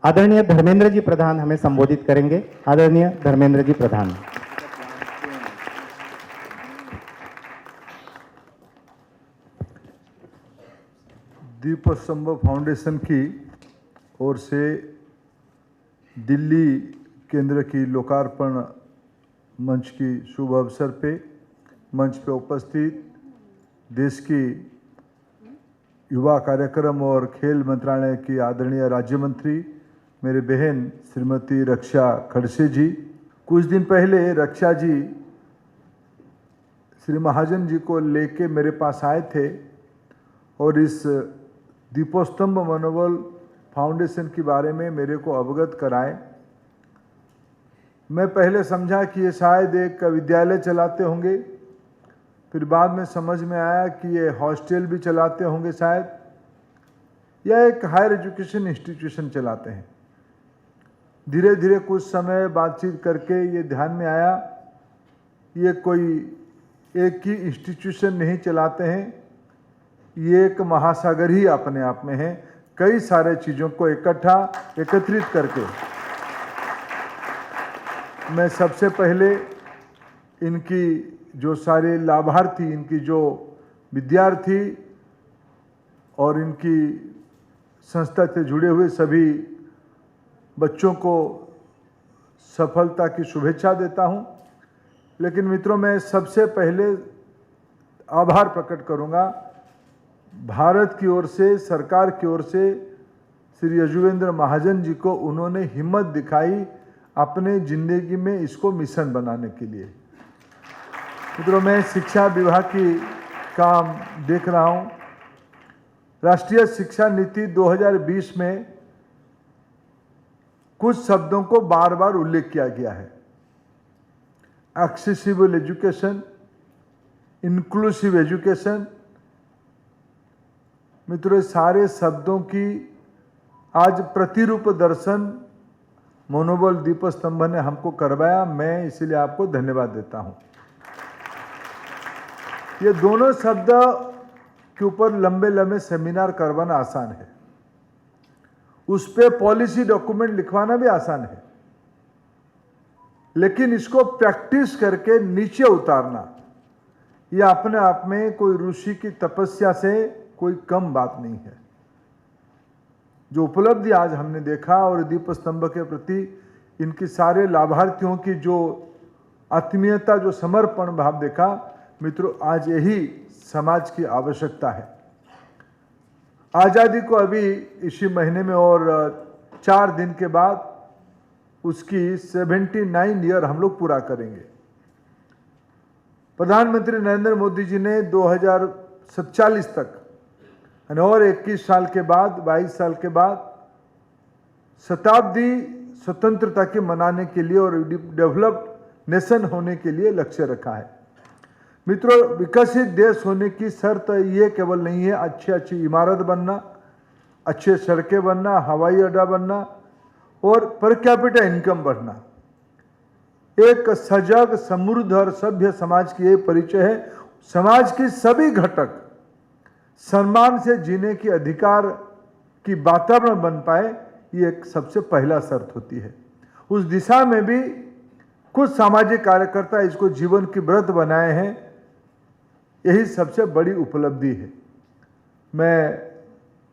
आदरणीय धर्मेंद्र जी प्रधान हमें संबोधित करेंगे। आदरणीय धर्मेंद्र जी प्रधान। दीपस्तंभ फाउंडेशन की ओर से दिल्ली केंद्र की लोकार्पण मंच की शुभ अवसर पे मंच पे उपस्थित देश की युवा कार्यक्रम और खेल मंत्रालय की आदरणीय राज्य मंत्री मेरे बहन श्रीमती रक्षा खड़से जी, कुछ दिन पहले रक्षा जी श्री महाजन जी को लेके मेरे पास आए थे और इस दीपोस्तंभ मनोबल फाउंडेशन के बारे में मेरे को अवगत कराए। मैं पहले समझा कि ये शायद एक विद्यालय चलाते होंगे, फिर बाद में समझ में आया कि ये हॉस्टल भी चलाते होंगे शायद, या एक हायर एजुकेशन इंस्टीट्यूशन चलाते हैं। धीरे धीरे कुछ समय बातचीत करके ये ध्यान में आया ये कोई एक ही इंस्टीट्यूशन नहीं चलाते हैं, ये एक महासागर ही अपने आप में है। कई सारे चीज़ों को एकत्रित करके मैं सबसे पहले इनकी जो सारे लाभार्थी, इनकी जो विद्यार्थी और इनकी संस्था से जुड़े हुए सभी बच्चों को सफलता की शुभेच्छा देता हूं। लेकिन मित्रों, मैं सबसे पहले आभार प्रकट करूंगा भारत की ओर से, सरकार की ओर से श्री यजुवेंद्र महाजन जी को। उन्होंने हिम्मत दिखाई अपने जिंदगी में इसको मिशन बनाने के लिए। मित्रों, मैं शिक्षा विभाग की काम देख रहा हूं। राष्ट्रीय शिक्षा नीति 2020 में कुछ शब्दों को बार बार उल्लेख किया गया है। Accessible education, inclusive education. मित्रों, सारे शब्दों की आज प्रतिरूप दर्शन मनोबल दीपस्तंभ ने हमको करवाया। मैं इसलिए आपको धन्यवाद देता हूं। ये दोनों शब्द के ऊपर लंबे लंबे सेमिनार करवाना आसान है, उस पर पॉलिसी डॉक्यूमेंट लिखवाना भी आसान है, लेकिन इसको प्रैक्टिस करके नीचे उतारना यह अपने आप में कोई ऋषि की तपस्या से कोई कम बात नहीं है। जो उपलब्धि आज हमने देखा और दीपस्तंभ के प्रति इनकी सारे लाभार्थियों की जो आत्मीयता, जो समर्पण भाव देखा, मित्रों, आज यही समाज की आवश्यकता है। आज़ादी को अभी इसी महीने में और 4 दिन के बाद उसकी 79 ईयर हम लोग पूरा करेंगे। प्रधानमंत्री नरेंद्र मोदी जी ने 2047 तक और 21 साल के बाद, 22 साल के बाद शताब्दी स्वतंत्रता के मनाने के लिए और डेवलप्ड नेशन होने के लिए लक्ष्य रखा है। मित्रों, विकसित देश होने की शर्त ये केवल नहीं है अच्छी अच्छी इमारत बनना, अच्छे सड़कें बनना, हवाई अड्डा बनना और पर कैपिटा इनकम बढ़ना। एक सजग, समृद्ध और सभ्य समाज की ये परिचय है। समाज के सभी घटक सम्मान से जीने की अधिकार की वातावरण बन पाए, ये एक सबसे पहला शर्त होती है। उस दिशा में भी कुछ सामाजिक कार्यकर्ता इसको जीवन की व्रत बनाए हैं, यही सबसे बड़ी उपलब्धि है। मैं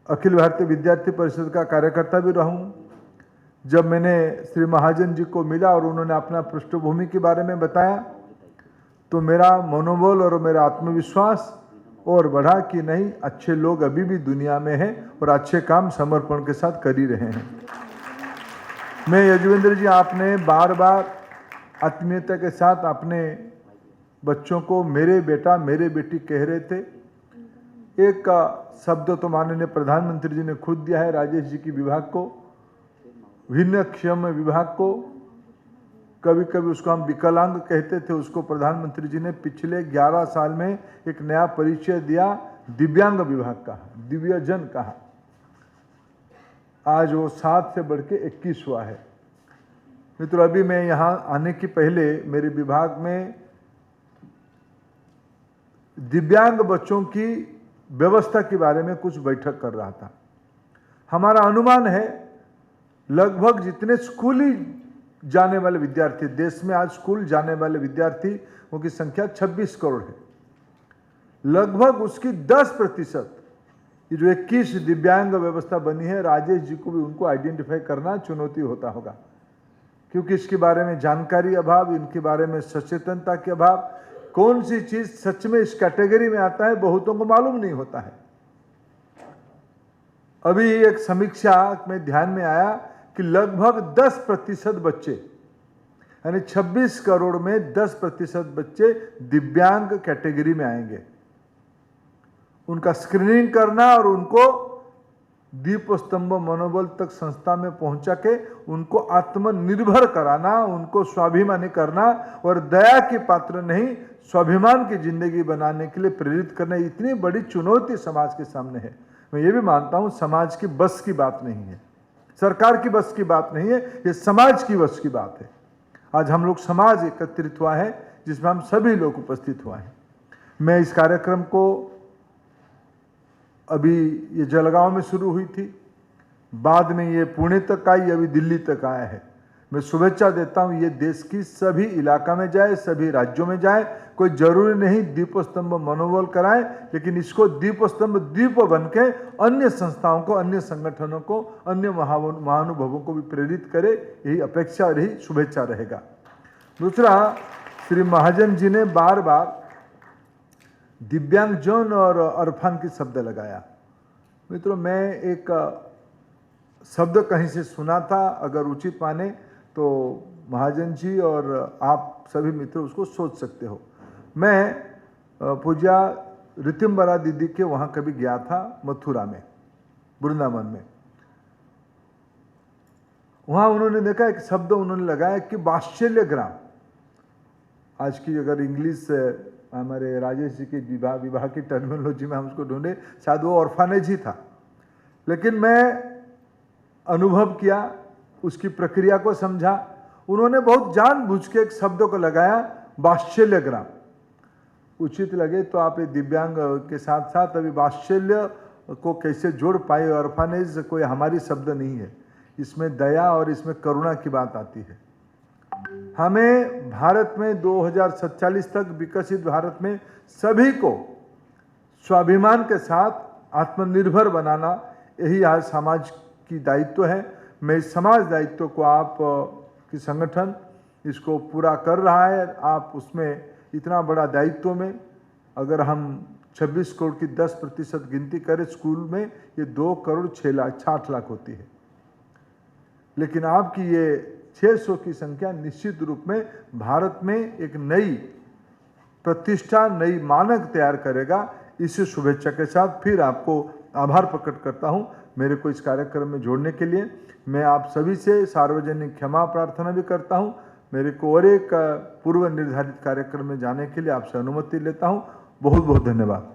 अखिल भारतीय विद्यार्थी परिषद का कार्यकर्ता भी रहूं। जब मैंने श्री महाजन जी को मिला और उन्होंने अपना पृष्ठभूमि के बारे में बताया, तो मेरा मनोबल और मेरा आत्मविश्वास और बढ़ा कि नहीं, अच्छे लोग अभी भी दुनिया में हैं और अच्छे काम समर्पण के साथ कर ही रहे हैं। मैं यजुवेंद्र जी, आपने बार बार आत्मीयता के साथ अपने बच्चों को मेरे बेटा, मेरे बेटी कह रहे थे। एक शब्द तो माननीय प्रधानमंत्री जी ने खुद दिया है राजेश जी की विभाग को, भिन्नक्षम विभाग को। कभी कभी उसको हम विकलांग कहते थे, उसको प्रधानमंत्री जी ने पिछले 11 साल में एक नया परिचय दिया, दिव्यांग विभाग कहा, दिव्यजन कहा। आज वो 7 से बढ़ के 21 हुआ है। मित्रों, अभी मैं यहाँ आने की पहले मेरे विभाग में दिव्यांग बच्चों की व्यवस्था के बारे में कुछ बैठक कर रहा था। हमारा अनुमान है लगभग जितने स्कूली जाने वाले विद्यार्थी, देश में आज स्कूल जाने वाले विद्यार्थियों की संख्या 26 करोड़ है, लगभग उसकी 10%, ये जो 21 दिव्यांग व्यवस्था बनी है, राजेश जी को भी उनको आइडेंटिफाई करना चुनौती होता होगा, क्योंकि इसके बारे में जानकारी अभाव, इनके बारे में सचेतनता के अभाव, कौन सी चीज सच में इस कैटेगरी में आता है बहुतों को मालूम नहीं होता है। अभी एक समीक्षा में ध्यान में आया कि लगभग 10% बच्चे, यानी 26 करोड़ में 10% बच्चे दिव्यांग कैटेगरी में आएंगे। उनका स्क्रीनिंग करना और उनको दीप स्तंभ मनोबल तक संस्था में पहुंचा के उनको आत्मनिर्भर कराना, उनको स्वाभिमानी करना और दया के पात्र नहीं स्वाभिमान की जिंदगी बनाने के लिए प्रेरित करना, इतनी बड़ी चुनौती समाज के सामने है। मैं ये भी मानता हूं समाज की बस की बात नहीं है, सरकार की बस की बात नहीं है, ये समाज की बस की बात है। आज हम लोग समाज एकत्रित हुआ है जिसमें हम सभी लोग उपस्थित हुआ है। मैं इस कार्यक्रम को अभी ये जलगांव में शुरू हुई थी, बाद में ये पुणे तक आई, अभी दिल्ली तक आया है। मैं शुभेच्छा देता हूँ ये देश की सभी इलाका में जाए, सभी राज्यों में जाए। कोई जरूरी नहीं दीप स्तंभ मनोबल कराए, लेकिन इसको दीप स्तंभ द्वीप बन के अन्य संस्थाओं को, अन्य संगठनों को, अन्य महानुभवों को भी प्रेरित करे, यही अपेक्षा और यही शुभेच्छा रहेगा। दूसरा, श्री महाजन जी ने बार बार दिव्यांगजन और अरफान की शब्द लगाया। मित्रों, मैं एक शब्द कहीं से सुना था, अगर उचित माने तो महाजन जी और आप सभी मित्र उसको सोच सकते हो। मैं पूजा रितिम्बरा दीदी के वहाँ कभी गया था, मथुरा में, वृंदावन में। वहाँ उन्होंने देखा एक शब्द उन्होंने लगाया कि वात्सल्य ग्राम। आज की अगर इंग्लिश हमारे राजेश जी के विवाह की टर्मिनोलॉजी में हम उसको ढूंढे, शायद वो ऑर्फनेज ही था, लेकिन मैं अनुभव किया, उसकी प्रक्रिया को समझा। उन्होंने बहुत जानबूझ के एक शब्द को लगाया, वात्सल्य ग्राम। उचित लगे तो आप ये दिव्यांग के साथ साथ अभी वात्सल्य को कैसे जोड़ पाए। ऑर्फनेज कोई हमारी शब्द नहीं है, इसमें दया और इसमें करुणा की बात आती है। हमें भारत में 2047 तक विकसित भारत में सभी को स्वाभिमान के साथ आत्मनिर्भर बनाना, यही आज समाज की दायित्व है। मैं इस समाज दायित्व को आप की संगठन इसको पूरा कर रहा है। आप उसमें इतना बड़ा दायित्व में अगर हम 26 करोड़ की 10% गिनती करें, स्कूल में ये 2 करोड़ 60 लाख होती है, लेकिन आपकी ये 600 की संख्या निश्चित रूप में भारत में एक नई प्रतिष्ठा, नई मानक तैयार करेगा। इसी शुभेच्छा के साथ फिर आपको आभार प्रकट करता हूं मेरे को इस कार्यक्रम में जोड़ने के लिए। मैं आप सभी से सार्वजनिक क्षमा प्रार्थना भी करता हूं। मेरे को और एक पूर्व निर्धारित कार्यक्रम में जाने के लिए आपसे अनुमति लेता हूं। बहुत बहुत धन्यवाद।